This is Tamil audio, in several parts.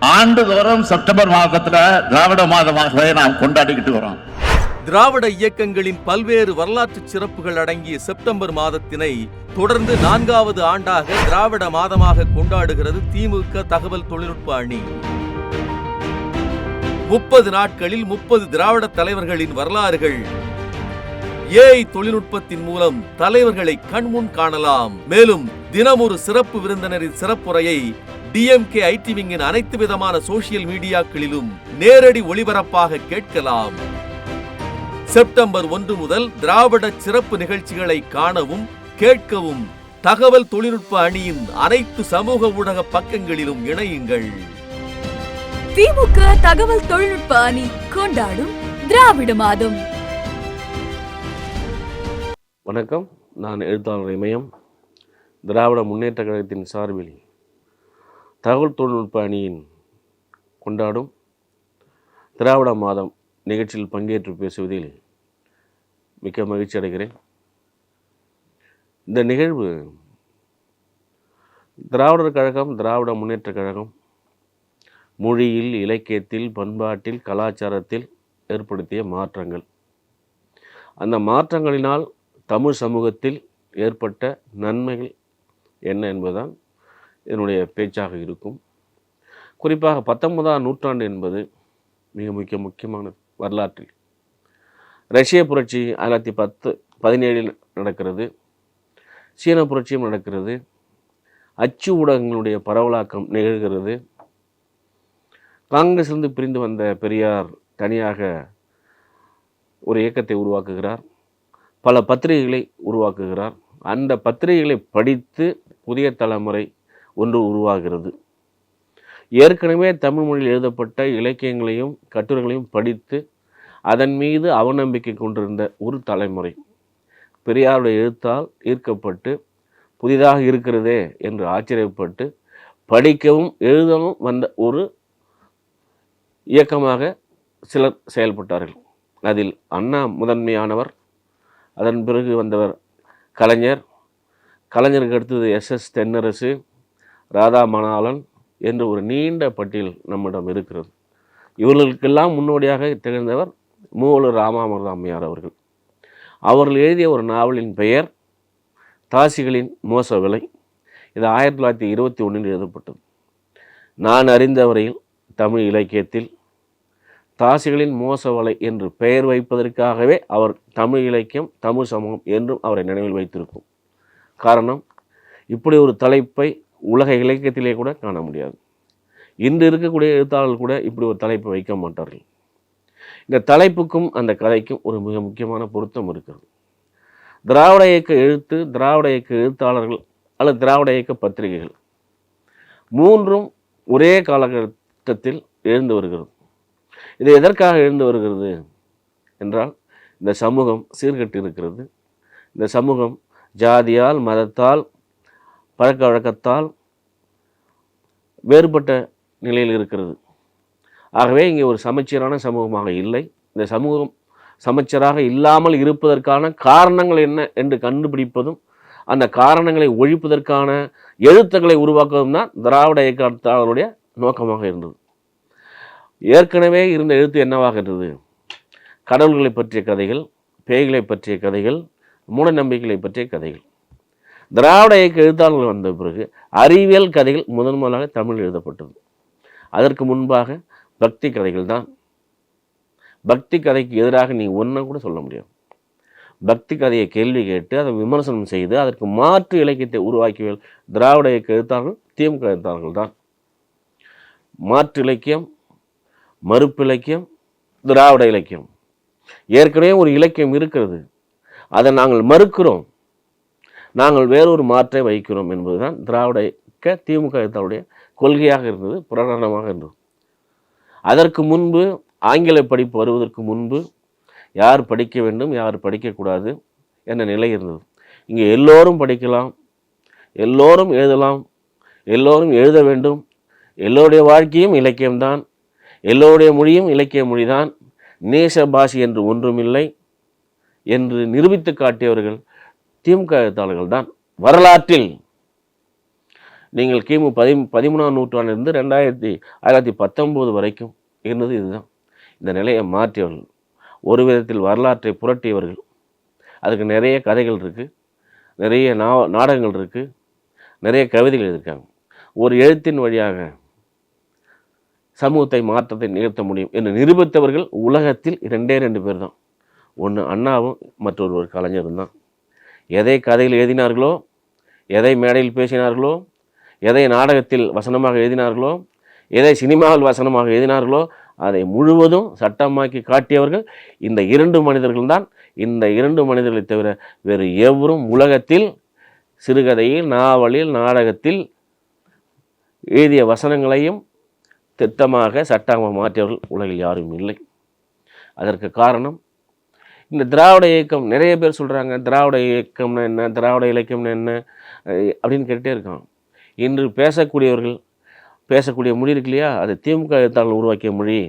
ஆண்டுதோறும் செப்டம்பர் மாதத்துல திராவிட மாதமாக நாம் கொண்டாடிக்கிட்டு வரோம். திராவிட இயக்கங்களின் பல்வேறு வரலாற்று சிறப்புகள் அடங்கிய செப்டம்பர் மாதத்தினை தொடர்ந்து 4வது ஆண்டாக திராவிட மாதமாக கொண்டாடுகிறது திமுக தகவல் தொழில்நுட்ப அணி. 30 நாட்களில் 30 திராவிட தலைவர்களின் வரலாறுகள். ஏஐ தொழில்நுட்பத்தின் மூலம் தலைவர்களை கண்முன் காணலாம். மேலும் தினம் ஒரு சிறப்பு விருந்தினரின் சிறப்புரையை டிஎம்கே ஐடி விங்கின் அனைத்து விதமான சோசியல் மீடியாக்களிலும் நேரடி ஒளிபரப்பாக கேட்கலாம். செப்டம்பர் 1 முதல் திராவிட சிறப்பு நிகழ்ச்சிகளை காணவும் கேட்கவும் தகவல் தொழில்நுட்ப அணியின் அனைத்து சமூக ஊடக பக்கங்களிலும் இணையுங்கள். திமுக தகவல் தொழில்நுட்ப அணி கொண்டாடும் திராவிட மாதம். வணக்கம், நான் எழுத்தாளர் இமயம். திராவிட முன்னேற்ற கழகத்தின் சார்பில் தகவல் தொழில்நுட்ப அணியின் கொண்டாடும் திராவிட மாதம் நிகழ்ச்சியில் பங்கேற்று பேசுவதில் மிக்க மகிழ்ச்சி அடைகிறேன். இந்த நிகழ்வு திராவிடர் கழகம், திராவிட முன்னேற்ற கழகம் மொழியில், இலக்கியத்தில், பண்பாட்டில், கலாச்சாரத்தில் ஏற்படுத்திய மாற்றங்கள், அந்த மாற்றங்களினால் தமிழ் சமூகத்தில் ஏற்பட்ட நன்மைகள் என்ன என்பதுதான் என்னுடைய பேச்சாக இருக்கும். குறிப்பாக 19ஆம் நூற்றாண்டு என்பது மிக முக்கியமான வரலாற்றில் ரஷ்ய புரட்சி 1917 நடக்கிறது. சீன புரட்சியும் நடக்கிறது. அச்சு ஊடகங்களுடைய பரவலாக்கம் நிகழ்கிறது. காங்கிரஸிலிருந்து பிரிந்து வந்த பெரியார் தனியாக ஒரு இயக்கத்தை உருவாக்குகிறார். பல பத்திரிகைகளை உருவாக்குகிறார். அந்த பத்திரிகைகளை படித்து புதிய தலைமுறை ஒன்று உருவாகிறது. ஏற்கனவே தமிழ் மொழியில் எழுதப்பட்ட இலக்கியங்களையும் கட்டுரைகளையும் படித்து அதன் மீது அவநம்பிக்கை கொண்டிருந்த ஒரு தலைமுறை பெரியாருடைய எழுத்தால் ஈர்க்கப்பட்டு புதிதாக இருக்கிறதே என்று ஆச்சரியப்பட்டு படிக்கவும் எழுதவும் வந்த ஒரு இயக்கமாக சிலர் செயல்பட்டார்கள். அதில் அண்ணா முதன்மையானவர். அதன் பிறகு வந்தவர் கலைஞர். கலைஞருக்கு அடுத்தது SS தென்னரசு, ராதா மணாளன் என்று ஒரு நீண்ட பட்டியல் நம்மிடம் இருக்கிறது. இவர்களுக்கெல்லாம் முன்னோடியாக திகழ்ந்தவர் மூவலூர் ராமாமிர்த அம்மையார் அவர்கள். அவர்கள் எழுதிய ஒரு நாவலின் பெயர் தாசிகளின் மோச விலை. இது 1921 எழுதப்பட்டது. நான் அறிந்த வரையில் தமிழ் இலக்கியத்தில் தாசிகளின் மோச வலை என்று பெயர் வைப்பதற்காகவே அவர் தமிழ் இலக்கியம், தமிழ் சமூகம் என்றும் அவரை நினைவில் வைத்திருக்கும். காரணம், இப்படி ஒரு தலைப்பை உலக இலக்கியத்திலே கூட காண முடியாது. இன்று இருக்கக்கூடிய எழுத்தாளர்கள் கூட இப்படி ஒரு தலைப்பை வைக்க மாட்டார்கள். இந்த தலைப்புக்கும் அந்த கதைக்கும் ஒரு மிக முக்கியமான பொருத்தம் இருக்கிறது. திராவிட இயக்க எழுத்து, திராவிட இயக்க எழுத்தாளர்கள் அல்லது திராவிட இயக்க பத்திரிகைகள் மூன்றும் ஒரே காலகட்டத்தில் எழுந்து வருகிறது. இது எதற்காக எழுந்து வருகிறது என்றால், இந்த சமூகம் சீர்கட்டு இருக்கிறது. இந்த சமூகம் ஜாதியால், மதத்தால், பழக்க வழக்கத்தால் வேறுபட்ட நிலையில் இருக்கிறது. ஆகவே இங்கே ஒரு சமச்சீரான சமூகமாக இல்லை. இந்த சமூகம் சமச்சீராக இல்லாமல் இருப்பதற்கான காரணங்கள் என்ன என்று கண்டுபிடிப்பதும் அந்த காரணங்களை ஒழிப்பதற்கான எழுத்துக்களை உருவாக்குவதும் தான் திராவிட இயக்கத்தாளருடைய நோக்கமாக இருந்தது. ஏற்கனவே இருந்த எழுத்து என்னவாக இருந்தது? கடவுள்களை பற்றிய கதைகள், பேய்களை பற்றிய கதைகள், மூட நம்பிக்கைகளை பற்றிய கதைகள். திராவிட இயக்க எழுத்தாளர்கள் வந்த பிறகு அறிவியல் கதைகள் முதன்முதலாக தமிழ் எழுதப்பட்டது. அதற்கு முன்பாக பக்தி கதைகள் தான். பக்தி கதைக்கு எதிராக நீ ஒன்றும் கூட சொல்ல முடியாது. பக்தி கதையை கேள்வி கேட்டு அதை விமர்சனம் செய்து அதற்கு மாற்று இலக்கியத்தை உருவாக்கிய திராவிட இயக்க எழுத்தாளர்கள், திமுக எழுத்தாளர்கள் தான். மாற்று இலக்கியம், மறுப்பு இலக்கியம், திராவிட இலக்கியம். ஏற்கனவே ஒரு இலக்கியம் இருக்கிறது, அதை நாங்கள் மறுக்கிறோம், நாங்கள் வேறொரு மாற்றை வைக்கிறோம் என்பதுதான் திராவிட இயக்க திமுக எழுத்தாளருடைய கொள்கையாக இருந்தது, பிரகடனமாக இருந்தது. அதற்கு முன்பு ஆங்கில படிப்பு வருவதற்கு முன்பு யார் படிக்க வேண்டும், யார் படிக்கக்கூடாது என்ற நிலை இருந்தது. இங்கே எல்லோரும் படிக்கலாம், எல்லோரும் எழுதலாம், எல்லோரும் எழுத வேண்டும், எல்லோருடைய வாழ்க்கையும் இலக்கியம்தான், எல்லோருடைய மொழியும் இலக்கிய மொழிதான், நேச பாஷை என்று ஒன்றுமில்லை என்று நிரூபித்து காட்டியவர்கள் திமுக எழுத்தாளர்கள் தான். வரலாற்றில் நீங்கள் கிமு 13ஆம் நூற்றாண்டிலிருந்து 1919 வரைக்கும் இருந்தது இதுதான். இந்த நிலையை மாற்றியவர்கள், ஒரு விதத்தில் வரலாற்றை புரட்டியவர்கள். அதுக்கு நிறைய கதைகள் இருக்குது, நிறைய நாடகங்கள் இருக்குது, நிறைய கவிதைகள் எழுதியிருக்காங்க. ஒரு எழுத்தின் வழியாக சமூகத்தை மாற்றத்தை நிகழ்த்த முடியும் என்று நிரூபித்தவர்கள் உலகத்தில் 2 பேர் தான். ஒன்று அண்ணாவும் மற்றொருவர் கலைஞரும் தான். எதை கதையில் எழுதினார்களோ, எதை மேடையில் பேசினார்களோ, எதை நாடகத்தில் வசனமாக எழுதினார்களோ, எதை சினிமாவில் வசனமாக எழுதினார்களோ அதை முழுவதும் சட்டமாக்கி காட்டியவர்கள் இந்த 2 மனிதர்கள் தான். இந்த 2 மனிதர்களை தவிர வேறு எவரும் உலகத்தில் சிறுகதையில், நாவலில், நாடகத்தில் எழுதிய வசனங்களையும் திட்டமாக சட்டமாக மாற்றியவர்கள் உலகில் யாரும் இல்லை. அதற்கு காரணம் இந்த திராவிட இயக்கம். நிறைய பேர் சொல்கிறாங்க திராவிட இயக்கம்னா என்ன, திராவிட இலக்கியம்னா என்ன அப்படின்னு கேட்டுகிட்டே இருக்கான். இன்று பேசக்கூடியவர்கள் பேசக்கூடிய மொழி இருக்கு இல்லையா, அது திமுக எழுத்தாளர்கள் உருவாக்கிய மொழி.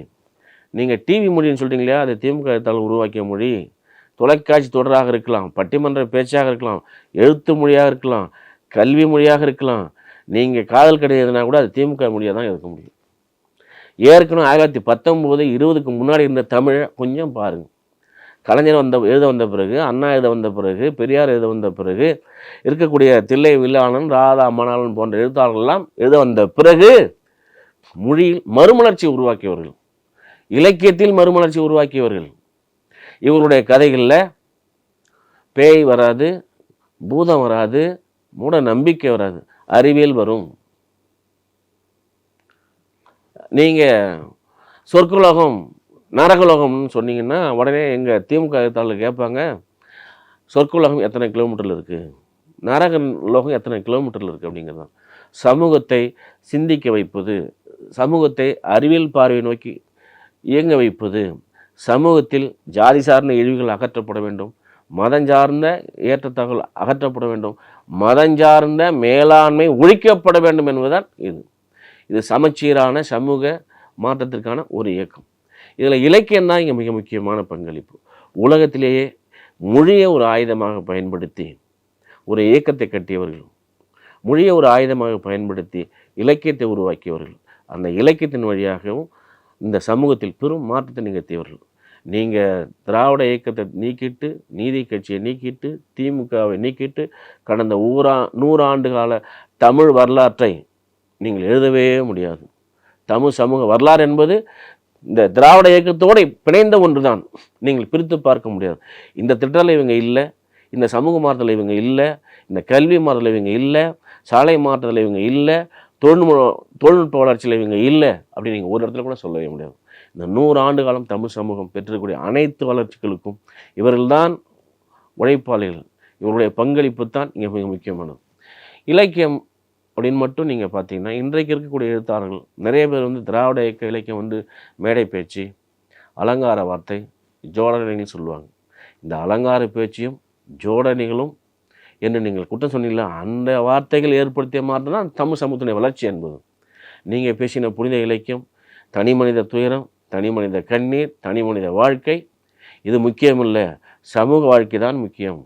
நீங்கள் டிவி மொழின்னு சொல்கிறீங்க இல்லையா, அது திமுக எழுத்தாளர்கள் உருவாக்கிய மொழி. தொலைக்காட்சி தொடராக இருக்கலாம், பட்டிமன்ற பேச்சாக இருக்கலாம், எழுத்து மொழியாக இருக்கலாம், கல்வி மொழியாக இருக்கலாம். நீங்கள் காதல் கடிதம்னா கூட அது திமுக மொழியாக தான் இருக்க முடியும். ஏற்கனவே 1919, 20க்கு முன்னாடி இருந்த தமிழை கொஞ்சம் பாருங்கள். கலைஞர் எழுத வந்த பிறகு, அண்ணா எழுத வந்த பிறகு, பெரியார் எழுத வந்த பிறகு, இருக்கக்கூடிய தில்லை வில்லாளன், ராதா மணாளன் போன்ற எழுத்தாளர்கள்லாம் எழுத வந்த பிறகு மொழியில் மறுமலர்ச்சி உருவாக்கியவர்கள், இலக்கியத்தில் மறுமலர்ச்சி உருவாக்கியவர்கள். இவருடைய கதைகளில் பேய் வராது, பூதம் வராது, மூட நம்பிக்கை வராது, அறிவியல் வரும். நீங்கள் சொர்க்கலோகம் நரகலோகம்னு சொன்னீங்கன்னா உடனே எங்கள் திமுக எழுத்தாளர் கேட்பாங்க, சொர்க்கலோகம் எத்தனை கிலோமீட்டரில் இருக்குது, நரக லோகம் எத்தனை கிலோமீட்டரில் இருக்குது அப்படிங்கிறது தான். சமூகத்தை சிந்திக்க வைப்பது, சமூகத்தை அறிவியல் பார்வை நோக்கி இயங்க வைப்பது, சமூகத்தில் ஜாதி சார்ந்த இழிவுகள் அகற்றப்பட வேண்டும், மதஞ்சார்ந்த ஏற்றத்தாழ்வுகள் அகற்றப்பட வேண்டும், மதஞ்சார்ந்த மேலாண்மை ஒழிக்கப்பட வேண்டும் என்பதுதான் இது சமச்சீரான சமூக மாற்றத்திற்கான ஒரு இயக்கம். இதில் இலக்கியம்தான் இங்கே மிக முக்கியமான பங்களிப்பு. உலகத்திலேயே மொழியை ஒரு ஆயுதமாக பயன்படுத்தி ஒரு இயக்கத்தை கட்டியவர்கள், மொழியை ஒரு ஆயுதமாக பயன்படுத்தி இலக்கியத்தை உருவாக்கியவர்கள், அந்த இலக்கியத்தின் வழியாகவும் இந்த சமூகத்தில் பெரும் மாற்றத்தை நிகழ்த்தியவர்கள். நீங்கள் திராவிட இயக்கத்தை நீக்கிட்டு, நீதி கட்சியை நீக்கிட்டு, திமுகவை நீக்கிட்டு கடந்த 100 ஆண்டு கால தமிழ் வரலாற்றை நீங்கள் எழுதவே முடியாது. தமிழ் சமூக வரலாறு என்பது இந்த திராவிட இயக்கத்தோடு பிணைந்த ஒன்று தான். நீங்கள் பிரித்து பார்க்க முடியாது. இந்த திட்டத்தில் இவங்க இல்லை, இந்த சமூக மாற்றத்தில் இவங்க இல்லை, இந்த கல்வி மாற்றத்தில் இவங்க இல்லை, சாலை மாற்றத்தில் இவங்க இல்லை, தொழில்நுட்ப வளர்ச்சியில் இவங்க இல்லை அப்படின்னு நீங்கள் ஒரு இடத்துல கூட சொல்லவே முடியாது. இந்த 100 ஆண்டு காலம் தமிழ் சமூகம் பெற்றிருக்கக்கூடிய அனைத்து வளர்ச்சிகளுக்கும் இவர்கள்தான் உழைப்பாளிகள். இவருடைய பங்களிப்பு தான் இங்கே மிக முக்கியமானது. இலக்கியம் அப்படின்னு மட்டும் நீங்கள் பார்த்தீங்கன்னா இன்றைக்கு இருக்கக்கூடிய எழுத்தாளர்கள் நிறைய பேர் திராவிட இயக்க இலக்கியம் மேடை பேச்சு, அலங்கார வார்த்தை, ஜோடனைகள் சொல்லுவாங்க. இந்த அலங்கார பேச்சையும் ஜோடனைகளும் என்று நீங்கள் குற்றம் சொன்னீங்களா, அந்த வார்த்தைகள் ஏற்படுத்திய மாற்றம் தான் தமிழ் சமூகத்தினுடைய வளர்ச்சி என்பது. நீங்கள் பேசின புனித இலக்கியம், தனி மனித துயரம், தனி மனித கண்ணீர், தனி மனித வாழ்க்கை, இது முக்கியமில்லை, சமூக வாழ்க்கை தான் முக்கியம்,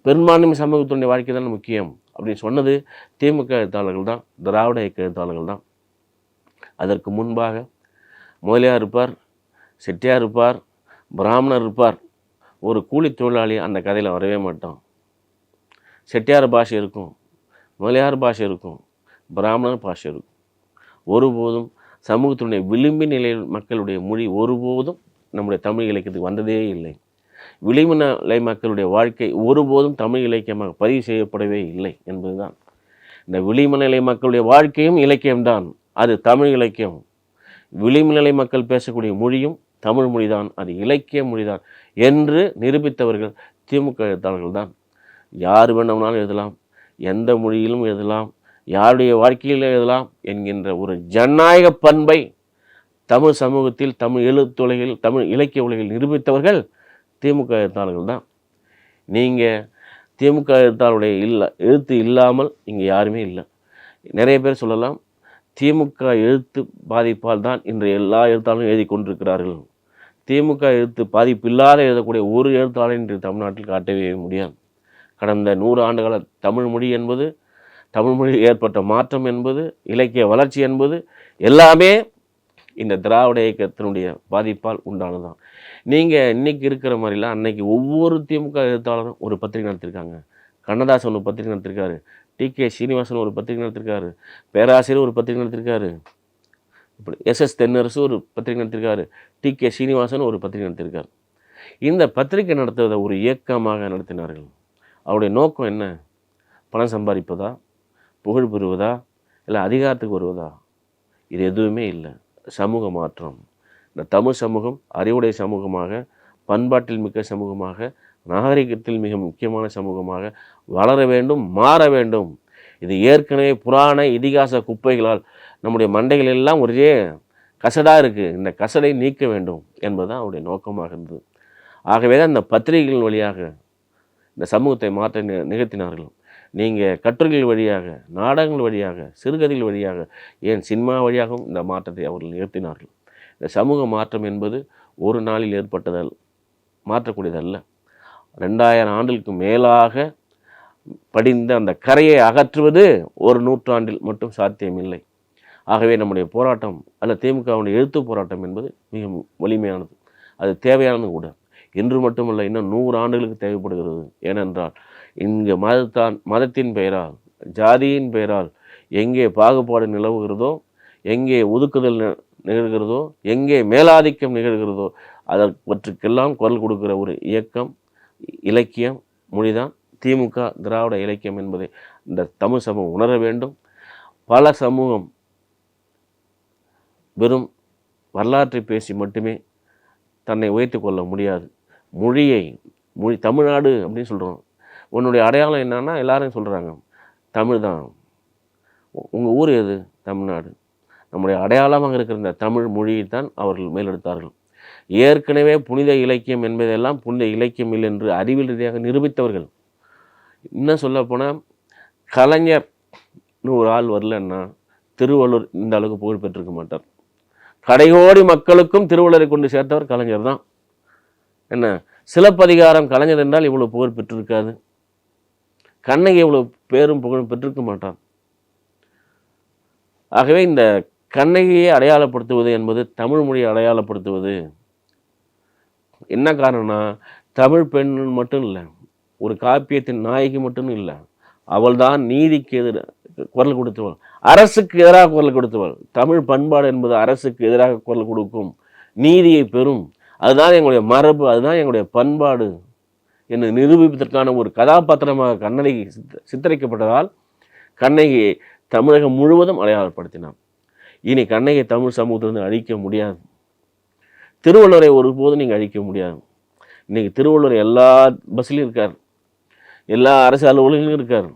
பெரும்பான்மை சமூகத்தினுடைய வாழ்க்கை தான் முக்கியம் அப்படின்னு சொன்னது திமுக எழுத்தாளர்கள் தான், திராவிட இயக்க எழுத்தாளர்கள் தான். அதற்கு முன்பாக முதலியார் இருப்பார், செட்டியார் இருப்பார், பிராமணர் இருப்பார், ஒரு கூலி தொழிலாளி அந்த கதையில் வரவே மாட்டோம். செட்டியார் பாஷை இருக்கும், முதலியார் பாஷை இருக்கும், பிராமணர் பாஷை இருக்கும். ஒருபோதும் சமூகத்தினுடைய விளிம்பு நிலை மக்களுடைய மொழி ஒருபோதும் நம்முடைய தமிழ் இலக்கியத்துக்கு வந்ததே இல்லை. விளிம்பு நிலை மக்களுடைய வாழ்க்கை ஒருபோதும் தமிழ் இலக்கியமாக பதிவு செய்யப்படவே இல்லை என்பதுதான். இந்த விளிம்பு நிலை மக்களுடைய வாழ்க்கையும் இலக்கியம்தான், அது தமிழ் இலக்கியம். விளிம்பு நிலை மக்கள் பேசக்கூடிய மொழியும் தமிழ் மொழிதான், அது இலக்கிய மொழிதான் என்று நிரூபித்தவர்கள் திமுக எழுத்தாளர்கள் தான். யார் வேண்டுமானாலும் எழுதலாம், எந்த மொழியிலும் எழுதலாம், யாருடைய வாழ்க்கையில் எழுதலாம் என்கின்ற ஒரு ஜனநாயக பண்பை தமிழ் சமூகத்தில், தமிழ் எழுத்துலகில், தமிழ் இலக்கிய உலகில் நிரூபித்தவர்கள் திமுக எழுத்தாளர்கள் தான். நீங்கள் திமுக எழுத்தாளருடைய எழுத்து இல்லாமல் இங்கே யாருமே இல்லை. நிறைய பேர் சொல்லலாம், திமுக எழுத்து பாதிப்பால் தான் இன்று எல்லா எழுத்தாளரும் எழுதி கொண்டிருக்கிறார்கள். திமுக எழுத்து பாதிப்பு இல்லாத எழுதக்கூடிய ஒரு எழுத்தாளர் இன்று தமிழ்நாட்டில் காட்டவே முடியாது. கடந்த 100 ஆண்டுகால தமிழ் மொழி என்பது தமிழ் மொழியில் ஏற்பட்ட மாற்றம் என்பது, இலக்கிய வளர்ச்சி என்பது எல்லாமே இந்த திராவிட இயக்கத்தினுடைய பாதிப்பால் உண்டானதான். நீங்கள் இன்றைக்கி இருக்கிற மாதிரிலாம் அன்னைக்கு ஒவ்வொரு திமுக எழுத்தாளரும் ஒரு பத்திரிகை நடத்திருக்காங்க. கண்ணதாசன் ஒரு பத்திரிகை நடத்திருக்காரு, டி.கே. சீனிவாசன் ஒரு பத்திரிகை நடத்திருக்காரு, பேராசிரியர் ஒரு பத்திரிகை நடத்திருக்காரு, இப்படி எஸ்.எஸ். தென்னரசு ஒரு பத்திரிகை நடத்திருக்காரு, டி.கே. சீனிவாசன் ஒரு பத்திரிகை நடத்திருக்காரு. இந்த பத்திரிகை நடத்துவதை ஒரு இயக்கமாக நடத்தினார்கள். அவருடைய நோக்கம் என்ன? பணம் சம்பாதிப்பதா, புகழ் பெறுவதா, இல்லை அதிகாரத்துக்கு வருவதா? இது எதுவுமே இல்லை. சமூக மாற்றம். இந்த தமிழ் சமூகம் அறிவுடைய சமூகமாக, பண்பாட்டில் மிக்க சமூகமாக, நாகரிகத்தில் மிக முக்கியமான சமூகமாக வளர வேண்டும், மாற வேண்டும். இது ஏற்கனவே புராண இதிகாச குப்பைகளால் நம்முடைய மண்டைகள் எல்லாம் ஒரே கசடாக இருக்குது. இந்த கசடை நீக்க வேண்டும் என்பதுதான் அவருடைய நோக்கமாக இருந்தது. ஆகவே தான் இந்த பத்திரிகைகள் வழியாக இந்த சமூகத்தை மாற்ற நிகழ்த்தினார்கள். நீங்கள் கட்டுரைகள் வழியாக, நாடகங்கள் வழியாக, சிறுகதைகள் வழியாக, ஏன் சினிமா வழியாகவும் இந்த மாற்றத்தை அவர்கள் நிகழ்த்தினார்கள். இந்த சமூக மாற்றம் என்பது ஒரு நாளில் ஏற்பட்டதல் மாற்றக்கூடியதல்ல. 2000 ஆண்டுகளுக்கு மேலாக படிந்த அந்த கரையை அகற்றுவது ஒரு நூற்றாண்டில் மட்டும் சாத்தியமில்லை. ஆகவே நம்முடைய போராட்டம் அல்ல திமுகவுடைய எழுத்து போராட்டம் என்பது மிக வலிமையானது, அது தேவையானது கூட. இன்று மட்டுமல்ல, இன்னும் 100 ஆண்டுகளுக்கு தேவைப்படுகிறது. ஏனென்றால் இங்கு மதத்தின் பெயரால், ஜாதியின் பெயரால் எங்கே பாகுபாடு நிலவுகிறதோ, எங்கே ஒதுக்குதல் நிகழ்கிறதோ, எங்கே மேலாதிக்கம் நிகழ்கிறதோ அதற்கெல்லாம் குரல் கொடுக்கிற ஒரு இயக்கம், இலக்கியம், மொழிதான் திமுக திராவிட இலக்கியம் என்பதை இந்த தமிழ் சமூகம் உணர வேண்டும். பல சமூகம் வெறும் வரலாற்றை பேசி மட்டுமே தன்னை உயர்த்தி கொள்ள முடியாது. மொழி தமிழ்நாடு அப்படின்னு சொல்கிறோம். உன்னுடைய அடையாளம் என்னன்னா எல்லாரும் சொல்கிறாங்க தமிழ் தான். உங்கள் ஊர் எது? தமிழ்நாடு. நம்முடைய அடையாளமாக இருக்கிற இந்த தமிழ் மொழியை தான் அவர்கள் மேலெடுத்தார்கள். ஏற்கனவே புனித இலக்கியம் என்பதெல்லாம் புனித இலக்கியம் இல்லை என்று அறிவியல் ரீதியாக நிரூபித்தவர்கள். இன்னும் சொல்லப்போனால் கலைஞர்னு ஒரு ஆள் வரலன்னா திருவள்ளுவர் இந்த அளவுக்கு புகழ் பெற்றிருக்க மாட்டார். கடைகோடி மக்களுக்கும் திருவள்ளுவரை கொண்டு சேர்த்தவர் கலைஞர் தான். என்ன சிலப்பதிகாரம் கலைஞர் என்றால் இவ்வளோ புகழ் பெற்றிருக்காது. கண்ணகி இவ்வளோ பேரும் புகழும் பெற்றிருக்க மாட்டான். ஆகவே இந்த கண்ணகியை அடையாளப்படுத்துவது என்பது தமிழ் மொழியை அடையாளப்படுத்துவது. என்ன காரணம்னா தமிழ் பெண் மட்டும் இல்லை, ஒரு காப்பியத்தின் நாயகி மட்டும் இல்லை, அவள்தான் நீதிக்கு குரல் கொடுத்தவள், அரசுக்கு எதிராக குரல் கொடுத்தவள். தமிழ் பண்பாடு என்பது அரசுக்கு எதிராக குரல் கொடுக்கும், நீதியை பெறும். அதுதான் எங்களுடைய மரபு, அதுதான் எங்களுடைய பண்பாடு என்று நிரூபிப்பதற்கான ஒரு கதாபாத்திரமாக கண்ணகி சித்தரிக்கப்பட்டதால் கண்ணகி தமிழகம் முழுவதும் அடையாளப்படுத்தினான். இனி கண்ணகி தமிழ் சமூகத்திலிருந்து அழிக்க முடியாது. திருவள்ளுவரை ஒருபோதும் நீங்கள் அழிக்க முடியாது. இன்றைக்கி திருவள்ளுவர் எல்லா பஸ்லையும் இருக்கார், எல்லா அரசு அலுவலகங்களும் இருக்கார்.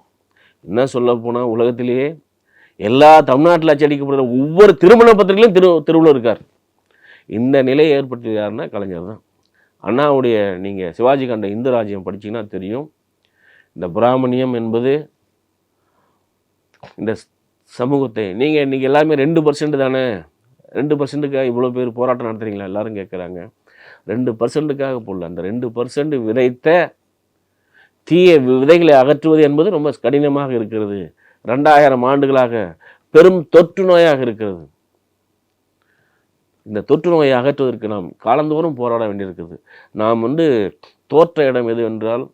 என்ன சொல்ல போனால் உலகத்திலேயே எல்லா தமிழ்நாட்டில் அச்சடிக்கப்படுற ஒவ்வொரு திருமண பத்திரிகையிலும் திருவள்ளுவர் இருக்கார். இந்த நிலையை ஏற்படுத்தியது யாருன்னா கலைஞர் தான். அண்ணாவுடைய நீங்கள் சிவாஜி கண்ட இந்து ராஜ்யம் படிச்சிங்கன்னா தெரியும். இந்த பிராமணியம் என்பது இந்த சமூகத்தை நீங்கள் இன்றைக்கி எல்லாமே 2% தானே, 2%க்காக இவ்வளோ பேர் போராட்டம் நடத்துறீங்களா எல்லாரும் கேட்குறாங்க. 2%க்காக போடல. அந்த 2% விதைத்த தீய விதைகளை அகற்றுவது என்பது ரொம்ப கடினமாக இருக்கிறது. 2000 ஆண்டுகளாக பெரும் தொற்று நோயாக இருக்கிறது. இந்த தொற்று நோயை அகற்றுவதற்கு நாம் காலந்தோறும் போராட வேண்டியிருக்கிறது. நாம் தோற்ற இடம் எது என்றால்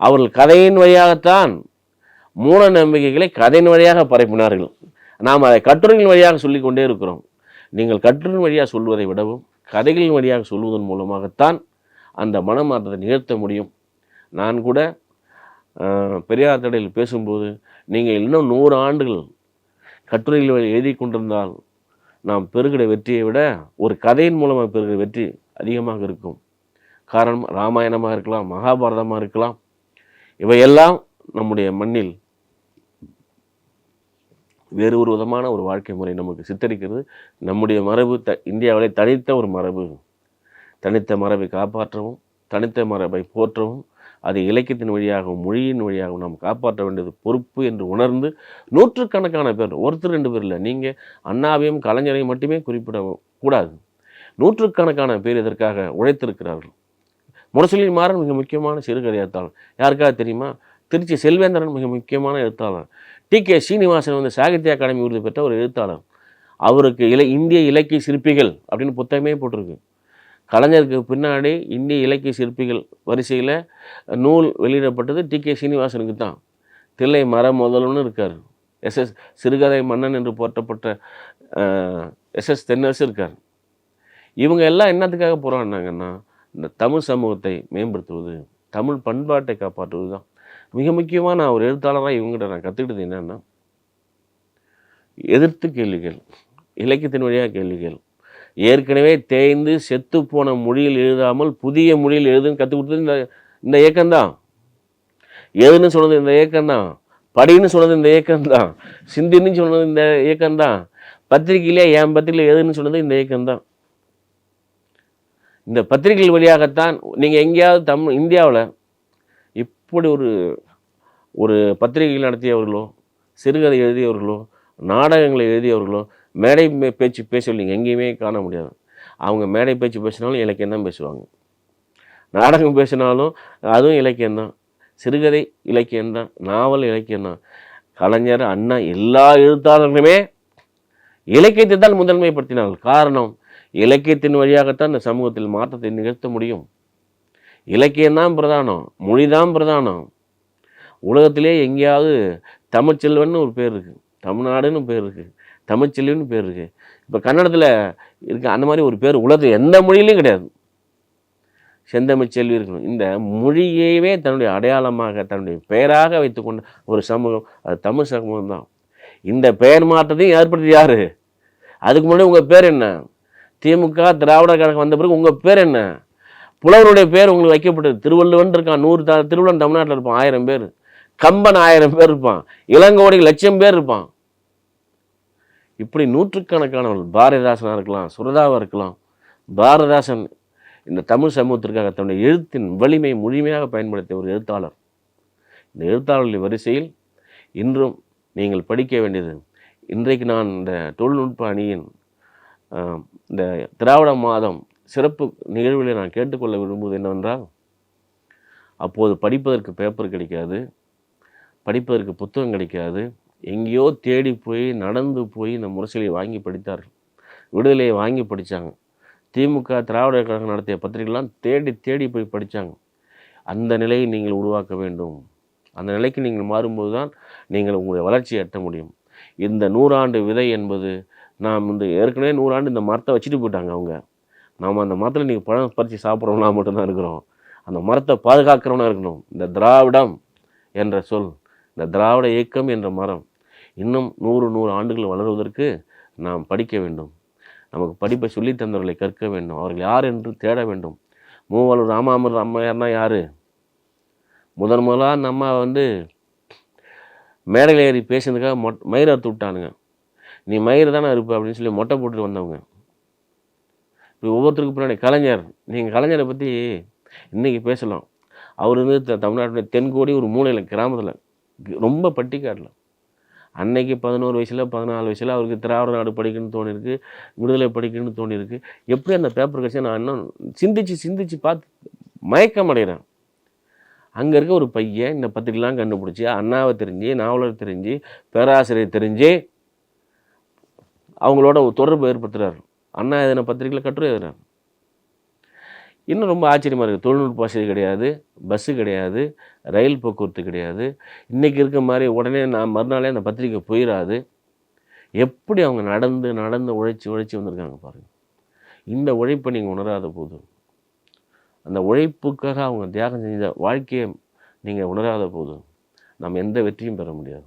அவர்கள் கதையின் வழியாகத்தான் மூட நம்பிக்கைகளை கதையின் வழியாக பரப்பினார்கள். நாம் அதை கட்டுரையின் வழியாக சொல்லிக்கொண்டே இருக்கிறோம். நீங்கள் கட்டுரையின் வழியாக சொல்வதை விடவும் கதைகளின் வழியாக சொல்வதன் மூலமாகத்தான் அந்த மனமாற்றத்தை நிகழ்த்த முடியும். நான் கூட பெரியார் தடையில் பேசும்போது நீங்கள் இன்னும் 100 ஆண்டுகள் கட்டுரைகள் எழுதி கொண்டிருந்தால் நாம் பெறுகிற வெற்றியை விட ஒரு கதையின் மூலமாக பெறுகிற வெற்றி அதிகமாக இருக்கும். காரணம் ராமாயணமாக இருக்கலாம், மகாபாரதமாக இருக்கலாம். இவையெல்லாம் நம்முடைய மண்ணில் வேறு ஒரு விதமான ஒரு வாழ்க்கை முறை நமக்கு சித்தரிக்கிறது. நம்முடைய மரபு இந்தியாவிலே தனித்த ஒரு மரபு. தனித்த மரபை காப்பாற்றவும், தனித்த மரபை போற்றவும், அதை இலக்கியத்தின் வழியாகவும் மொழியின் வழியாகவும் நாம் காப்பாற்ற வேண்டியது பொறுப்பு என்று உணர்ந்து நூற்றுக்கணக்கான பேர், ஒருத்தர் 2 பேர் இல்லை, நீங்கள் அண்ணாவையும் கலைஞரையும் மட்டுமே குறிப்பிட கூடாது, நூற்றுக்கணக்கான பேர் இதற்காக உழைத்திருக்கிறார்கள். முரசொலி மாறன் மிக முக்கியமான சிறுகதை எழுத்தாளர். யாருக்காக தெரியுமா? திருச்சி செல்வேந்திரன் மிக முக்கியமான எழுத்தாளர். டி.கே. சீனிவாசன் வந்து சாகித்ய அகாடமி விருது பெற்ற ஒரு எழுத்தாளர். அவருக்கு இந்திய இலக்கிய சிற்பிகள் அப்படின்னு புத்தகமே போட்டிருக்கு. கலைஞருக்கு பின்னாடி இந்திய இலக்கிய சிற்பிகள் வரிசையில் நூல் வெளியிடப்பட்டது டி.கே. சீனிவாசனுக்கு தான். தில்லை மர முதல்வன்னு இருக்கார். எஸ்.எஸ். சிறுகதை மன்னன் என்று போற்றப்பட்ட எஸ்.எஸ். தென்னரசு இருக்கார். இவங்க எல்லாம் என்னத்துக்காக போராடினாங்கன்னா, இந்த தமிழ் சமூகத்தை மேம்படுத்துவது, தமிழ் பண்பாட்டை காப்பாற்றுவது தான். மிக முக்கியமாக நான் ஒரு எழுத்தாளராக இவங்ககிட்ட நான் கற்றுக்கிட்டது என்னென்னா, எதிர்த்து கேள்விகள், இலக்கியத்தின் வழியாக கேள்விகள். ஏற்கனவே தேய்ந்து செத்து போன மொழியில் எழுதாமல் புதிய மொழியில் எழுதுன்னு கற்றுக் கொடுத்தது இந்த இயக்கம்தான். எதுன்னு சொன்னது இந்த இயக்கம்தான். படின்னு சொன்னது இந்த இயக்கம்தான். சிந்தின்னு சொன்னது இந்த இயக்கம்தான். பத்திரிகையிலே என் பத்திரிகையில் எதுன்னு சொன்னது இந்த இயக்கம்தான். இந்த பத்திரிகைகள் வழியாகத்தான் நீங்கள் எங்கேயாவது இந்தியாவில் இப்படி ஒரு பத்திரிகைகள் நடத்தியவர்களோ, சிறுகதை எழுதியவர்களோ, நாடகங்களை எழுதியவர்களோ, மேடை பேச்சு பேச நீங்கள் எங்கேயுமே காண முடியாது. அவங்க மேடை பேச்சு பேசினாலும் இலக்கியம் தான் பேசுவாங்க. நாடகம் பேசினாலும் அதுவும் இலக்கியம்தான். சிறுகதை இலக்கியம்தான். நாவல் இலக்கியம்தான். கலைஞர், அண்ணா எல்லா எழுத்தாளர்களுமே இலக்கியத்தை தான் முதன்மைப்படுத்தினார்கள். காரணம், இலக்கியத்தின் வழியாகத்தான் இந்த சமூகத்தில் மாற்றத்தை நிகழ்த்த முடியும். இலக்கியம்தான் பிரதானம், மொழிதான் பிரதானம். உலகத்திலே எங்கேயாவது தமிழ்ச்செல்வன்னு ஒரு பேர் இருக்குது, தமிழ்நாடுன்னு பேர் இருக்குது, தமிழ்ச்செல்வின்னு பேர் இருக்குது. இப்போ கன்னடத்தில் இருக்க அந்த மாதிரி ஒரு பேர் உலகத்தில் எந்த மொழியிலையும் கிடையாது. செந்தமிழ்ச்செல்வி இருக்கணும். இந்த மொழியவே தன்னுடைய அடையாளமாக, தன்னுடைய பெயராக வைத்துக்கொண்ட ஒரு சமூகம் அது தமிழ் சமூகம் தான். இந்த பெயர் மாற்றத்தையும் ஏற்படுத்தி யார்? அதுக்கு முன்னாடி உங்கள் பேர் என்ன? திமுக திராவிட கழகம் வந்த பிறகு உங்கள் பேர் என்ன? புலவருடைய பேர் உங்களுக்கு வைக்கப்பட்டது. திருவள்ளுவன் இருக்கான், 100 திருவள்ளுவன் தமிழ்நாட்டில் இருப்பான், 1000 பேர். கம்பன் 1000 பேர் இருப்பான். இளங்கோவடி 1,00,000 பேர் இருப்பான். இப்படி நூற்றுக்கணக்கானவர்கள், பாரதிதாசனாக இருக்கலாம், சுரதாவாக இருக்கலாம். பாரதிதாசன் இந்த தமிழ் சமூகத்திற்காக தன்னுடைய எழுத்தின் வலிமை முழுமையாக பயன்படுத்திய ஒரு எழுத்தாளர். இந்த எழுத்தாளர்களின் வரிசையில் இன்றும் நீங்கள் படிக்க வேண்டியது, இன்றைக்கு நான் இந்த தொழில்நுட்ப அணியின் இந்த திராவிட மாதம் சிறப்பு நிகழ்வில் நான் கேட்டுக்கொள்ள விரும்புவது என்னவென்றால், அப்போது படிப்பதற்கு பேப்பர் கிடைக்காது, படிப்பதற்கு புத்தகம் கிடைக்காது. எங்கேயோ தேடி போய் நடந்து போய் இந்த முரசொலியை வாங்கி படித்தார்கள். விடுதலையை வாங்கி படித்தாங்க. திமுக திராவிட கழகம் நடத்திய பத்திரிகைலாம் தேடி தேடி போய் படித்தாங்க. அந்த நிலையை நீங்கள் உருவாக்க வேண்டும். அந்த நிலைக்கு நீங்கள் மாறும்போது தான் நீங்கள் உங்களுடைய வளர்ச்சியை எட்ட முடியும். இந்த 100 ஆண்டு விதை என்பது, நாம் வந்து ஏற்கனவே 100 ஆண்டு இந்த மரத்தை வச்சுட்டு போயிட்டாங்க அவங்க. நாம் அந்த மரத்தில் நீங்கள் பழம் பறித்து சாப்பிட்றவங்களா மட்டும்தான் இருக்கிறோம். அந்த மரத்தை பாதுகாக்கிறவனா இருக்கணும். இந்த திராவிடம் என்ற சொல், இந்த திராவிட இயக்கம் என்ற மரம் இன்னும் 100 ஆண்டுகள் வளருவதற்கு நாம் படிக்க வேண்டும். நமக்கு படிப்பை சொல்லித்தந்தவர்களை கற்க வேண்டும். அவர்கள் யார் என்று தேட வேண்டும். மூவலூர் ராமாமிர்த அம்மையார்னா யார்? முதலாக நம்ம வந்து மேடையில் ஏறி பேசுனதுக்காக மயிரை அறுத்து விட்டானுங்க. நீ மயிறு தானே இருப்ப அப்படின்னு சொல்லி மொட்டை போட்டுட்டு வந்தவங்க. இப்படி ஒவ்வொருத்தருக்கு பின்னாடி கலைஞர், நீங்கள் கலைஞரை பற்றி இன்றைக்கி பேசலாம். அவர் வந்து தமிழ்நாட்டுடைய தென்கோடி ஒரு மூலையில் கிராமத்தில், ரொம்ப பட்டிக்காட்டில், அன்னைக்கு 11 வயசில் 14 வயசில் அவருக்கு திராவிட நாடு படிக்கணும்னு தோணியிருக்கு, விடுதலை படிக்கணும்னு தோணியிருக்கு. எப்படி அந்த பேப்பர் கட்சி நான் இன்னும் சிந்திச்சு பார்த்து மயக்கம் அடைகிறேன். அங்கே இருக்க ஒரு பையன் இந்த பத்திரிகைலாம் கண்டுபிடிச்சி, அண்ணாவை தெரிஞ்சு, நாவலர் தெரிஞ்சு, பேராசிரியர் தெரிஞ்சு அவங்களோட ஒரு தொடர்பு ஏற்படுத்துகிறார். அண்ணா எதனா பத்திரிகையில் கட்டுரை எழுதுறார். இன்னும் ரொம்ப ஆச்சரியமாக இருக்குது. தொழில்நுட்ப வசதி கிடையாது, பஸ்ஸு கிடையாது, ரயில் போக்குவரத்து கிடையாது. இன்றைக்கி இருக்க மாதிரி உடனே நான் மறுநாளே அந்த பத்திரிக்கை போயிடாது. எப்படி அவங்க நடந்து உழைச்சி வந்திருக்காங்க பாருங்கள். இந்த உழைப்பை நீங்கள் உணராத போது, அந்த உழைப்புக்காக அவங்க தியாகம் செஞ்ச வாழ்க்கையை நீங்கள் உணராத போது நாம் எந்த வெற்றியும் பெற முடியாது.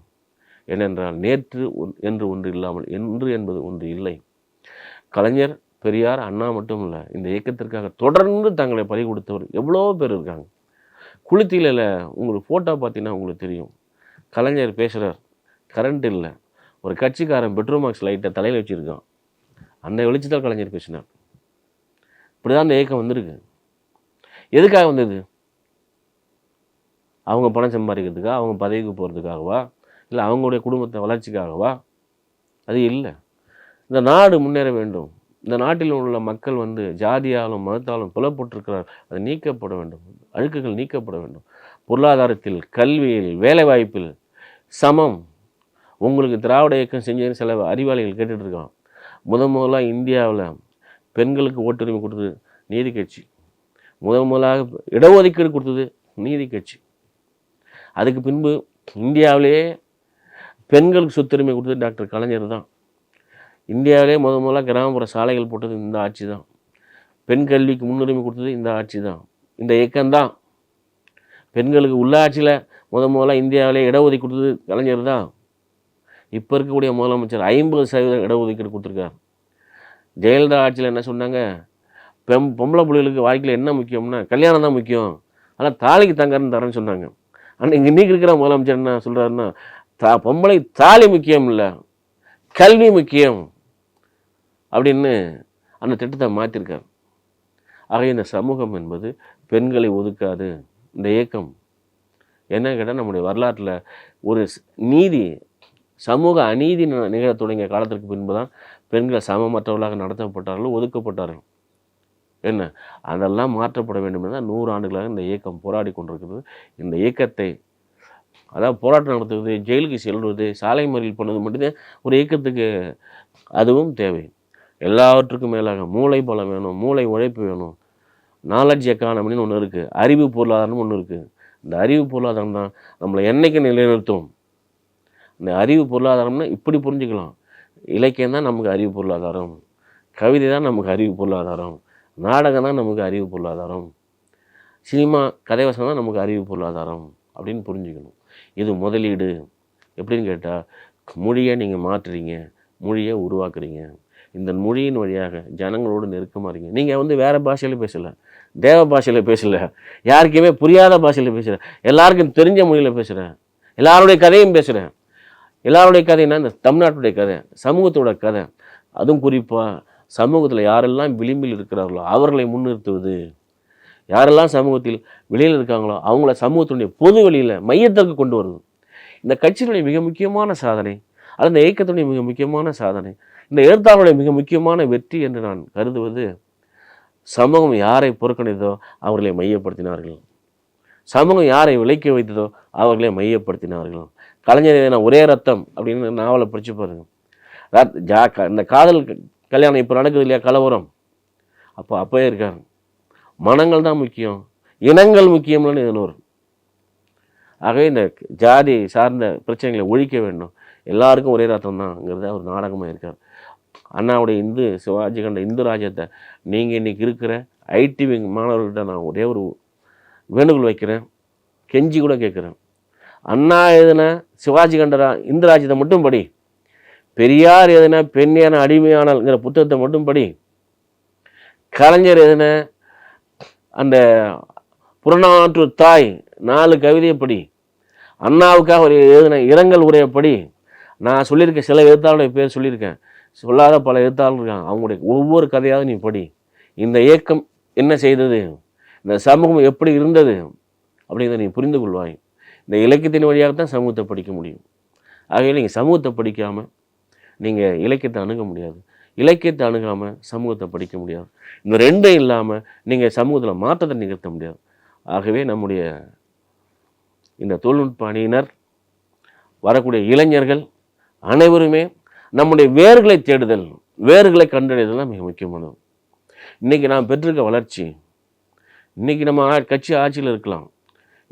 ஏனென்றால் நேற்று என்று ஒன்று இல்லாமல் என்று என்பது ஒன்று இல்லை. கலைஞர், பெரியார், அண்ணா மட்டும் இல்லை, இந்த இயக்கத்திற்காக தொடர்ந்து தங்களை பறி கொடுத்தவர் எவ்வளோ பேர் இருக்காங்க. குளித்தீலையில் உங்களுக்கு ஃபோட்டோ பார்த்தீங்கன்னா உங்களுக்கு தெரியும். கலைஞர் பேசுகிறார், கரண்ட் இல்லை, ஒரு கட்சிக்காரன் பெட்ரோமாக்ஸ் லைட்டை தலையில் வச்சுருக்கான். அந்த வெளிச்சத்தில் கலைஞர் பேசினார். இப்படி தான் அந்த இயக்கம் வந்திருக்கு. எதுக்காக வந்தது? அவங்க பணம் சம்பாதிக்கிறதுக்கா, அவங்க பதவிக்கு போகிறதுக்காகவா, இல்லை அவங்களுடைய குடும்பத்தை வளர்ச்சிக்காகவா? அது இல்லை. இந்த நாடு முன்னேற வேண்டும். இந்த நாட்டில் உள்ள மக்கள் வந்து ஜாதியாலும் மதத்தாலும் புலப்பட்டிருக்கிறார். அது நீக்கப்பட வேண்டும். அழுக்குகள் நீக்கப்பட வேண்டும். பொருளாதாரத்தில், கல்வியில், வேலைவாய்ப்பில் சமம், உங்களுக்கு திராவிட இயக்கம் செஞ்சதுன்னு சில அறிவாளிகள் கேட்டுட்டு இருக்கான். முதலாக இந்தியாவில் பெண்களுக்கு ஓட்டுரிமை கொடுத்தது நீதி கட்சி. முதலாக இடஒதுக்கீடு கொடுத்தது நீதி கட்சி. அதுக்கு பின்பு இந்தியாவிலேயே பெண்களுக்கு சொத்துரிமை கொடுத்தது டாக்டர் கலைஞர் தான். இந்தியாவிலே முதலாக கிராமப்புற சாலைகள் போட்டது இந்த ஆட்சி தான். பெண் கல்விக்கு முன்னுரிமை கொடுத்தது இந்த ஆட்சி தான், இந்த இயக்கம்தான். பெண்களுக்கு உள்ளாட்சியில் முதலாக இந்தியாவிலே இடஒதுக்கீடு கொடுத்தது கலைஞர் தான். இப்போ இருக்கக்கூடிய முதலமைச்சர் 50% இடஒதுக்கீடு கொடுத்துருக்கார். ஜெயலலிதா ஆட்சியில் என்ன சொன்னாங்க, பொம்பளை பிள்ளைகளுக்கு வாழ்க்கையில் என்ன முக்கியம்னா கல்யாணம் தான் முக்கியம், ஆனால் தாலிக்கு தங்கன்னு தரேன்னு சொன்னாங்க. ஆனால் இன்னைக்கு இருக்கிற முதலமைச்சர் என்ன சொல்கிறாருன்னா, பொம்பளை தாலி முக்கியம் இல்லை, கல்வி முக்கியம் அப்படின்னு அந்த திட்டத்தை மாற்றிருக்கார். ஆக இந்த சமூகம் என்பது பெண்களை ஒதுக்காது. இந்த இயக்கம் என்ன கேட்டால் நம்முடைய வரலாற்றில் ஒரு நீதி சமூக அநீதி நிகழ தொடங்கிய காலத்திற்கு பின்பு தான் பெண்கள் சமமற்றவர்களாக நடத்தப்பட்டார்கள், ஒதுக்கப்பட்டார்கள். என்ன அதெல்லாம் மாற்றப்பட வேண்டும் என்றால் 100 ஆண்டுகளாக இந்த இயக்கம் போராடி கொண்டிருக்கிறது. இந்த இயக்கத்தை அதாவது போராட்டம் நடத்துவது, ஜெயிலுக்கு செல்வது, சாலை மறியல் பண்ணது மட்டும்தான் ஒரு இயக்கத்துக்கு அதுவும் தேவை. எல்லாவற்றுக்கும் மேலாக மூளை பலம் வேணும், மூளை உழைப்பு வேணும். நாலெட்ஜ் எக்கானமின்னு ஒன்று இருக்குது, அறிவு பொருளாதாரம்னு ஒன்று இருக்குது. இந்த அறிவு பொருளாதாரம் தான் நம்மளை என்றைக்கு நிலைநிறுத்தும். இந்த அறிவு பொருளாதாரம்னா இப்படி புரிஞ்சுக்கலாம். இலக்கியம் தான் நமக்கு அறிவு பொருளாதாரம், கவிதை தான் நமக்கு அறிவு பொருளாதாரம், நாடகம் தான் நமக்கு அறிவு பொருளாதாரம், சினிமா கதைவசம் தான் நமக்கு அறிவு பொருளாதாரம் அப்படின்னு புரிஞ்சுக்கணும். இது முதலீடு. எப்படின்னு கேட்டால், மொழியை நீங்கள் மாற்றுறீங்க, மொழியை உருவாக்குறீங்க. இந்த மொழியின் வழியாக ஜனங்களோடு நெருக்கமாக இருக்கீங்க. நீங்கள் வேறு பாஷையில் பேசலை, தேவ பாஷையில் பேசலை, யாருக்குமே புரியாத பாஷையில் பேசுகிறேன், எல்லாருக்கும் தெரிஞ்ச மொழியில் பேசுகிறேன், எல்லாருடைய கதையும் பேசுகிறேன். எல்லாருடைய கதைன்னா இந்த தமிழ்நாட்டுடைய கதை, சமூகத்தோட கதை. அதுவும் குறிப்பாக சமூகத்தில் யாரெல்லாம் விளிம்பில் இருக்கிறார்களோ அவர்களை முன்னிறுத்துவது, யாரெல்லாம் சமூகத்தில் வெளியில் இருக்காங்களோ அவங்கள சமூகத்தினுடைய பொது வெளியில் மையத்திற்கு கொண்டு வருது. இந்த கட்சியினுடைய மிக முக்கியமான சாதனை, அது இந்த இயக்கத்தினுடைய மிக முக்கியமான சாதனை, இந்த எழுத்தாளருடைய மிக முக்கியமான வெற்றி என்று நான் கருதுவது, சமூகம் யாரை புறக்கணித்ததோ அவர்களை மையப்படுத்தினார்கள், சமூகம் யாரை விலைக்க வைத்ததோ அவர்களை மையப்படுத்தினார்கள். கலைஞர் என ஒரே ரத்தம் அப்படின்னு நாவலை படித்து பாருங்க. இந்த காதல் கல்யாணம் இப்போ நடக்குது இல்லையா, கலவரம், அப்போயே இருக்காரு. மனங்கள் தான் முக்கியம், இனங்கள் முக்கியம்னு இதனோர். ஆகவே இந்த ஜாதி சார்ந்த பிரச்சனைகளை ஒழிக்க வேண்டும், எல்லாருக்கும் ஒரே ரத்தம் தான்ங்கிறத ஒரு நாடகமாக இருக்கார். அண்ணாவுடைய சிவாஜி கண்ட இந்து ராஜ்யத்தை நீங்கள் இன்றைக்கி இருக்கிற ஐடி விங் மாணவர்கள்ட்ட நான் ஒரே ஒரு வேண்டுகோள் வைக்கிறேன், கெஞ்சி கூட கேட்குறேன். அண்ணா எதுனா சிவாஜி கண்ட இந்து ராஜ்யத்தை மட்டும் படி, பெரியார் எதுனா பெண்ணியான அடிமையானல்ங்கிற புத்தகத்தை மட்டும் படி, கலைஞர் எதுனா அந்த புறநானூற்று தாய் 4 கவிதையை படி, அண்ணாவுக்காக ஒரு எழுதின இரங்கல் உரையப்படி. நான் சொல்லியிருக்கேன், சில எழுத்தாளருடைய பேர் சொல்லியிருக்கேன், சொல்லாத பல எழுத்தாளர்கள் இருக்காங்க, அவங்களுடைய ஒவ்வொரு கதையாவது நீ படி. இந்த இயக்கம் என்ன செய்தது, இந்த சமூகம் எப்படி இருந்தது அப்படிங்கிறத நீ புரிந்து கொள்வாய். இந்த இலக்கியத்தின் வழியாகத்தான் சமூகத்தை படிக்க முடியும். ஆகவே நீங்கள் சமூகத்தை படிக்காமல் நீங்கள் இலக்கியத்தை அணுக முடியாது, இலக்கியத்தை அணுகாமல் சமூகத்தை படிக்க முடியாது. இந்த ரெண்டும் இல்லாமல் நீங்கள் சமூகத்தில் மாற்றத்தை நிகழ்த்த முடியாது. ஆகவே நம்முடைய இந்த தொழில்நுட்ப அணியினர், வரக்கூடிய இளைஞர்கள் அனைவருமே நம்முடைய வேர்களை தேடுதல், வேர்களை கண்டறிதல் தான் மிக முக்கியமானது. இன்றைக்கி நாம் பெற்றிருக்க வளர்ச்சி, இன்றைக்கி நம்ம கட்சி ஆட்சியில் இருக்கலாம்,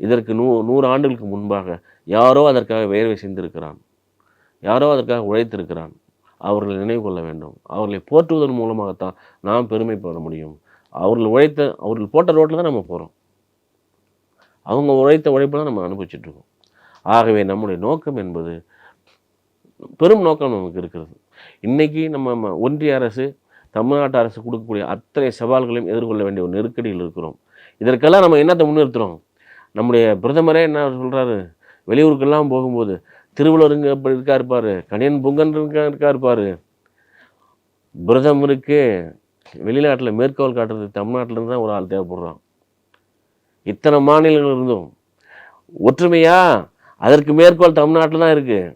இதற்கு 100 ஆண்டுகளுக்கு முன்பாக யாரோ அதற்காக வேர்வை செய்திருக்கிறான், யாரோ அதற்காக உழைத்திருக்கிறான். அவர்களை நினைவு கொள்ள வேண்டும். அவர்களை போற்றுவதன் மூலமாகத்தான் நாம் பெருமை பெற முடியும். அவர்கள் போட்ட ரோட்டில் தான் நம்ம போகிறோம், அவங்க உழைத்த உழைப்பு தான் நம்ம அனுபவிச்சுட்ருக்கோம். ஆகவே நம்முடைய நோக்கம் என்பது பெரும் நோக்கம் நமக்கு இருக்கிறது. இன்றைக்கி நம்ம ஒன்றிய அரசு, தமிழ்நாட்டு அரசு கொடுக்கக்கூடிய அத்தனை சவால்களையும் எதிர்கொள்ள வேண்டிய ஒரு நெருக்கடியில் இருக்கிறோம். இதற்கெல்லாம் நம்ம என்னத்தை முன்னிறுத்துகிறோம்? நம்முடைய பிரதமரே என்ன சொல்கிறாரு, வெளியூருக்கெல்லாம் போகும்போது திருவள்ளுவருங்க அப்படி இருக்கா இருப்பார், கணியன் பொங்கன் இருக்கா இருப்பார். பிரதமருக்கு வெளிநாட்டில் மேற்கோள் காட்டுறது தமிழ்நாட்டிலேருந்து தான் ஒரு ஆள் தேவைப்படுறான். இத்தனை மாநிலங்கள் இருந்தும் ஒற்றுமையா, அதற்கு மேற்கோள் தமிழ்நாட்டில் தான் இருக்குது.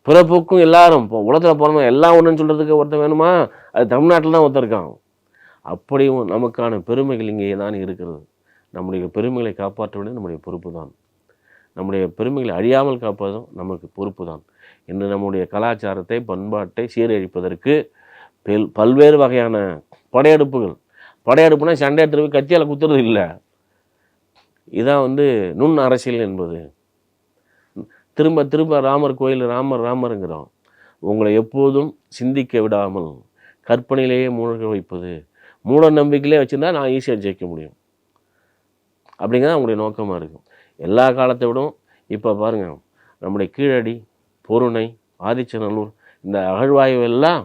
பிறப்புக்கும் எல்லாரும் இப்போ உலகத்தில் போகிறோம் எல்லாம் ஒன்றுன்னு சொல்கிறதுக்கு ஒருத்தர் வேணுமா, அது தமிழ்நாட்டில் தான் ஒருத்தர் இருக்கான். அப்படியும் நமக்கான பெருமைகள் இங்கே தான் இருக்கிறது. நம்முடைய பெருமைகளை காப்பாற்ற வேண்டியது நம்முடைய பொறுப்பு தான். நம்முடைய பெருமைகளை அழியாமல் காப்பதும் நமக்கு பொறுப்பு தான். இன்று நம்முடைய கலாச்சாரத்தை பண்பாட்டை சீரழிப்பதற்கு பல்வேறு வகையான படையெடுப்புனா சண்டை எடுத்துட்டு போய் கத்தியால் குத்துறது இல்லை. இதான் நுண் அரசியல் என்பது. திரும்ப திரும்ப ராமர் கோயில் ராமருங்கிறோம். உங்களை எப்போதும் சிந்திக்க விடாமல் கற்பனையிலேயே மூழ்க வைப்பது, மூட நம்பிக்கையிலே வச்சுருந்தா நான் ஈஸியாக ஜெயிக்க முடியும் அப்படிங்கிறது அவங்களுடைய நோக்கமாக இருக்கும். எல்லா காலத்தை விடும் இப்போ பாருங்கள், நம்முடைய கீழடி, பொருணை, ஆதிச்சநல்லூர், இந்த அகழ்வாய்வெல்லாம்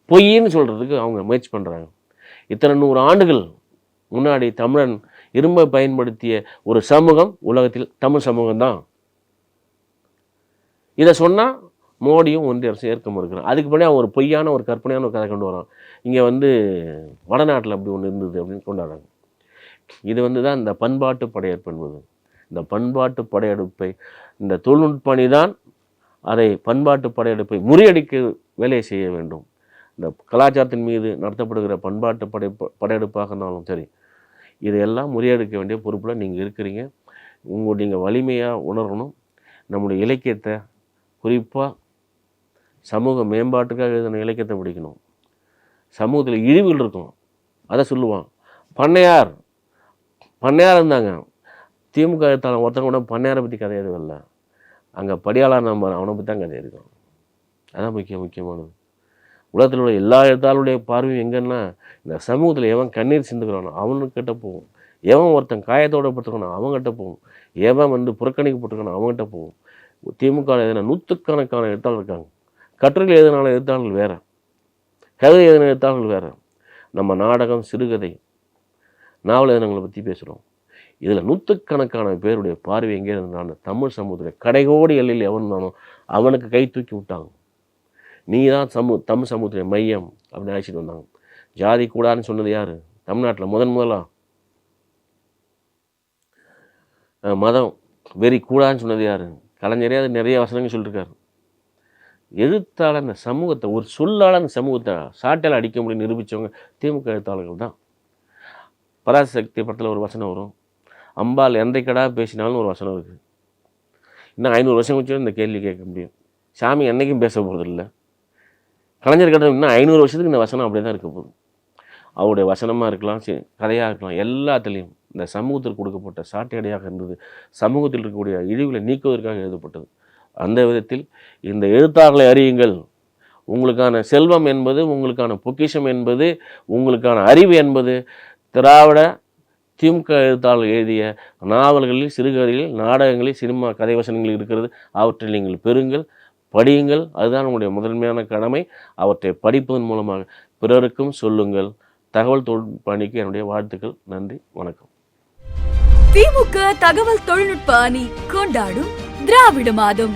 பொய்ன்னு சொல்கிறதுக்கு அவங்க முயற்சி பண்ணுறாங்க. இத்தனை 100 ஆண்டுகள் முன்னாடி தமிழன் இரும்பை பயன்படுத்திய ஒரு சமூகம் உலகத்தில் தமிழ் சமூகம்தான். இதை சொன்னால் மோடியும் ஒன்றிய அரசு ஏற்க மறுக்கிறான். அதுக்கு முன்னாடி அவன் ஒரு பொய்யான ஒரு கற்பனையான ஒரு கதை கொண்டு வரான். இங்கே வடநாட்டில் அப்படி ஒன்று இருந்தது அப்படின்னு கொண்டாடுறாங்க. இது தான் இந்த பண்பாட்டு படையெடுப்பு என்பது. இந்த பண்பாட்டு படையெடுப்பை, இந்த தொழில்நுட்பணி தான் அதை பண்பாட்டு படையெடுப்பை முறியடிக்க வேலையை செய்ய வேண்டும். இந்த கலாச்சாரத்தின் மீது நடத்தப்படுகிற பண்பாட்டு படையெடுப்பாக இருந்தாலும் சரி, இதையெல்லாம் முறியடிக்க வேண்டிய பொறுப்பில் நீங்கள் இருக்கிறீங்க. நீங்கள் வலிமையாக உணரணும். நம்முடைய இலக்கியத்தை, குறிப்பாக சமூக மேம்பாட்டுக்காக எழுதின இலக்கியத்தை படிக்கணும். சமூகத்தில் இழிவுகள் இருக்கும், அதை சொல்லுவான். பண்ணையார் இருந்தாங்க. திமுக எழுத்தாளர் ஒருத்தங்க கூட பண்ணையாரை பற்றி கதை எதுவும் இல்லை. அங்கே படியாளர் நம்பர் அவனை பற்றி தான் கதை இருக்கும். அதான் முக்கியமானது. உலகத்தில் உள்ள எல்லா எழுத்தாளருடைய பார்வையும் எங்கன்னா, இந்த சமூகத்தில் எவன் கண்ணீர் சிந்துக்கிறானோ அவனுக்கு கிட்ட போகும். எவன் ஒருத்தன் காயத்தோடு பட்டுருக்கானோ அவங்ககிட்ட போகும். எவன் புறக்கணிக்கப்பட்டிருக்கானோ அவங்ககிட்ட போகும். திமுக எழுதின 100கணக்கான எழுத்தாளர் இருக்காங்க. கட்டுரைகள் எழுதினால எழுத்தாளர்கள் வேறு, கவிதை எழுதின எழுத்தாளர்கள் வேறு. நம்ம நாடகம், சிறுகதை, நாவல் எழுதினங்களை பற்றி பேசுகிறோம். இதில் 100கணக்கான பேருடைய பார்வை எங்கே இருந்தாலும் தமிழ் சமூகத்தில் கடைகோடி எல்லையில் எவன் இருந்தானோ அவனுக்கு கை தூக்கி விட்டாங்க. நீ தான் தமிழ் சமூகத்துடைய மையம் அப்படின்னு அழைச்சிட்டு வந்தாங்க. ஜாதி கூடாதுன்னு சொன்னது யார்? தமிழ்நாட்டில் முதலாக மதம் வெறி கூடாதுன்னு சொன்னது யார்? கலைஞரே அது நிறைய வசனங்கள் சொல்லியிருக்காரு. எழுத்தாளர் அந்த சமூகத்தை ஒரு சொல்லால் அந்த சமூகத்தை சாட்டையால் அடிக்க முடியும் நிரூபித்தவங்க திமுக எழுத்தாளர்கள் தான். பராசக்தி படத்தில் ஒரு வசனம் வரும், அம்பாள் என்றைக்கடா பேசினாலும் ஒரு வசனம் இருக்குது. இன்னும் 500 வருஷம் வச்சு இந்த கேள்வி கேட்க முடியும். சாமி என்றைக்கும் பேச போகிறது இல்லை. கலைஞர் கட்ட இன்னும் 500 வருஷத்துக்கு இந்த வசனம் அப்படியே தான் இருக்க போகுது. அவருடைய வசனமாக இருக்கலாம், கதையாக இருக்கலாம், எல்லாத்துலேயும் இந்த சமூகத்தில் கொடுக்கப்பட்ட சாட்டையடியாக இருந்தது. சமூகத்தில் இருக்கக்கூடிய இழிவுகளை நீக்குவதற்காக எழுதப்பட்டது. அந்த விதத்தில் இந்த எழுத்தாளர்களை அறியுங்கள். உங்களுக்கான செல்வம் என்பது, உங்களுக்கான பொக்கிஷம் என்பது, உங்களுக்கான அறிவு என்பது திராவிட திமுக எழுத்தாளர்கள் எழுதிய நாவல்களில், சிறுகதைகளில், நாடகங்களில், சினிமா கதை வசனங்களில் இருக்கிறது. அவற்றை நீங்கள் பெறுங்கள், படியுங்கள். அதுதான் உங்களுடைய முதன்மையான கடமை. அவற்றை படிப்பதன் மூலமாக பிறருக்கும் சொல்லுங்கள். தகவல் தொழில்நுட்ப அணிக்கு என்னுடைய வாழ்த்துக்கள். நன்றி, வணக்கம். திமுக தகவல் தொழில்நுட்ப அணி கொண்டாடும் திராவிட மாதம்.